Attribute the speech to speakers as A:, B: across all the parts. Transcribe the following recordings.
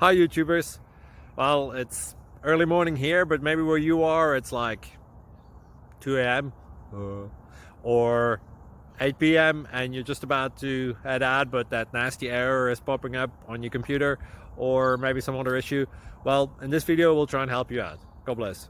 A: Hi YouTubers. Well, it's early morning here, but maybe where you are it's like 2 a.m. or 8 p.m. and you're just about to head out, but that nasty error is popping up on your computer, or maybe some other issue. Well, in this video we'll try and help you out. God bless.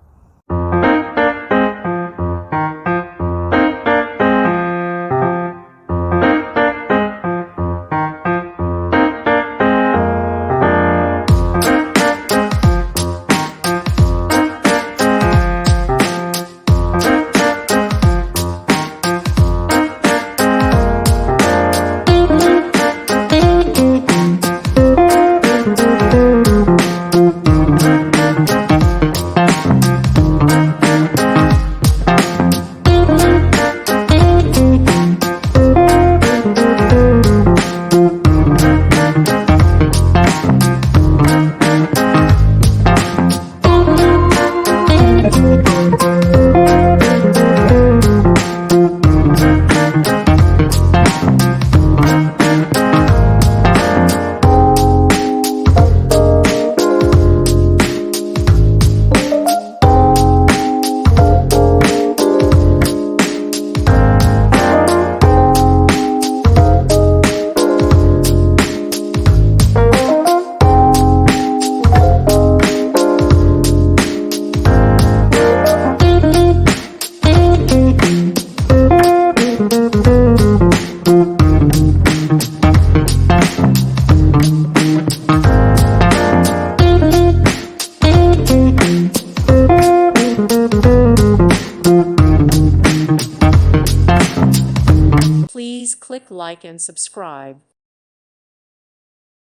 B: Please click like and subscribe.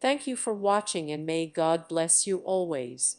B: Thank you for watching, and may God bless you always.